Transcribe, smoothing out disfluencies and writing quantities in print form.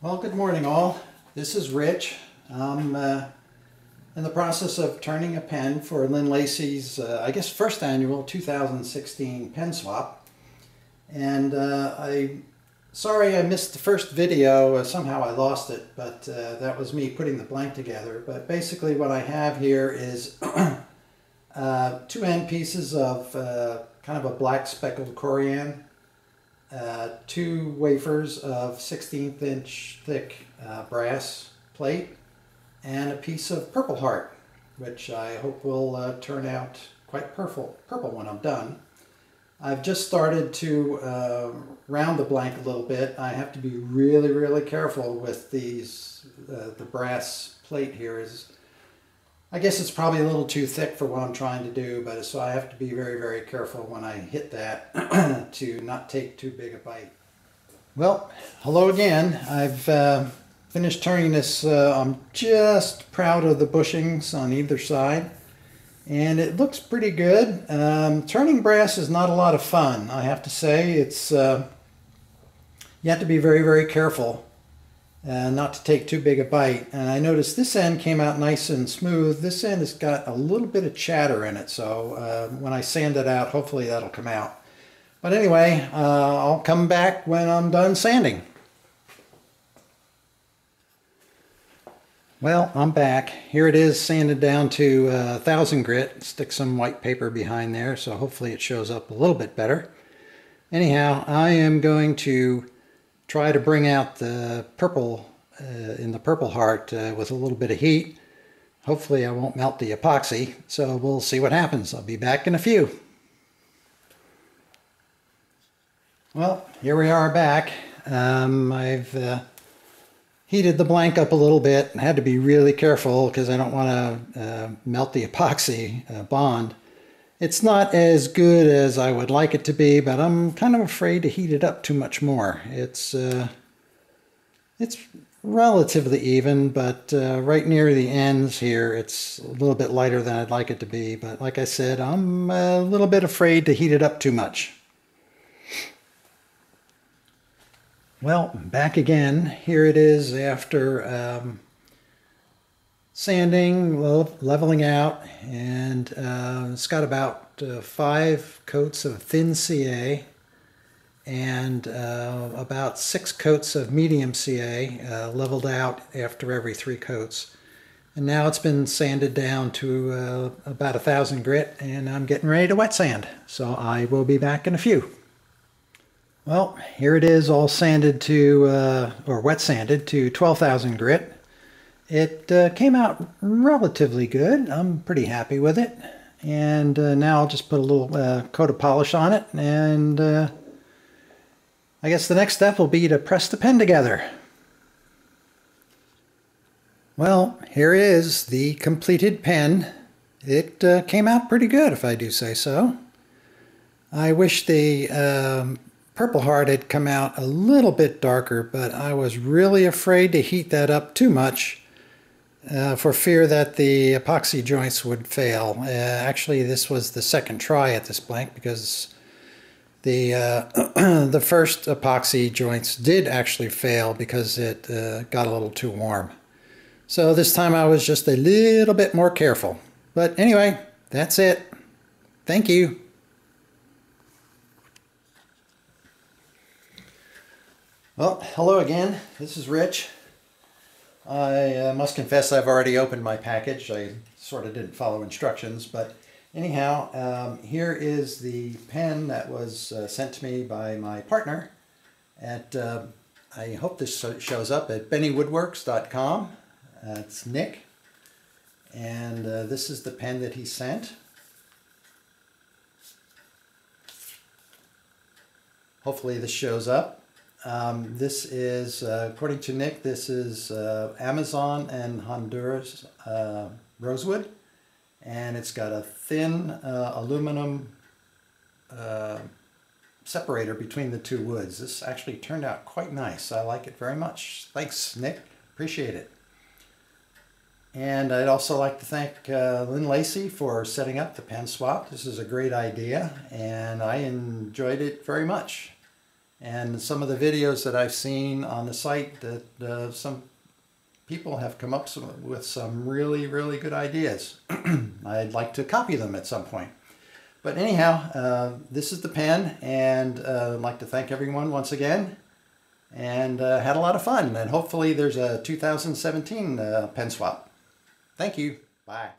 Well, good morning all. This is Rich. I'm in the process of turning a pen for Lynn Lacey's, I guess, first annual 2016 pen swap. And sorry I missed the first video. Somehow I lost it, but that was me putting the blank together. But basically what I have here is two end pieces of kind of a black speckled corian. Two wafers of 16th inch thick brass plate, and a piece of purple heart, which I hope will turn out quite purple when I'm done. I've just started to round the blank a little bit. I have to be really careful with these. The brass plate here is, I guess it's probably a little too thick for what I'm trying to do, but so I have to be very careful when I hit that to not take too big a bite. Well, hello again. I've finished turning this. I'm just proud of the bushings on either side, and it looks pretty good. Turning brass is not a lot of fun, I have to say. It's you have to be very careful not to take too big a bite. And I noticed this end came out nice and smooth. This end has got a little bit of chatter in it, so when I sand it out, hopefully that'll come out. But anyway, I'll come back when I'm done sanding. Well, I'm back. Here it is, sanded down to 1000 grit. Stick some white paper behind there, so hopefully it shows up a little bit better. Anyhow, I am going to try to bring out the purple in the purple heart with a little bit of heat. Hopefully I won't melt the epoxy, so we'll see what happens. I'll be back in a few. Well, here we are back. I've heated the blank up a little bit and had to be really careful because I don't want to melt the epoxy bond. It's not as good as I would like it to be, but I'm kind of afraid to heat it up too much more. It's relatively even, but right near the ends here, it's a little bit lighter than I'd like it to be. But like I said, I'm a little bit afraid to heat it up too much. Well, back again. Here it is after sanding, leveling out, and it's got about 5 coats of thin CA and about 6 coats of medium CA leveled out after every 3 coats. And now it's been sanded down to about 1000 grit, and I'm getting ready to wet sand. So I will be back in a few. Well, here it is all sanded to, or wet sanded to 12,000 grit. It came out relatively good. I'm pretty happy with it. And now I'll just put a little coat of polish on it, and I guess the next step will be to press the pen together. Well, here is the completed pen. It came out pretty good, if I do say so. I wish the purple heart had come out a little bit darker, but I was really afraid to heat that up too much for fear that the epoxy joints would fail. Actually, this was the second try at this blank because the the first epoxy joints did actually fail because it got a little too warm. So this time I was just a little bit more careful. But anyway, that's it. Thank you. Well, hello again. This is Rich. I must confess I've already opened my package. I sort of didn't follow instructions, but anyhow, here is the pen that was sent to me by my partner at, I hope this shows up, at bennywoodworks.com. It's Nick, and this is the pen that he sent. Hopefully this shows up. This is, according to Nick, this is Amazon and Honduras rosewood, and it's got a thin aluminum separator between the two woods. This actually turned out quite nice. I like it very much. Thanks, Nick. Appreciate it. And I'd also like to thank Lynn Lacey for setting up the pen swap. This is a great idea, and I enjoyed it very much. And some of the videos that I've seen on the site, that some people have come up with some really, really good ideas. I'd like to copy them at some point. But anyhow, this is the pen, and I'd like to thank everyone once again, and had a lot of fun. And hopefully there's a 2017 pen swap. Thank you. Bye.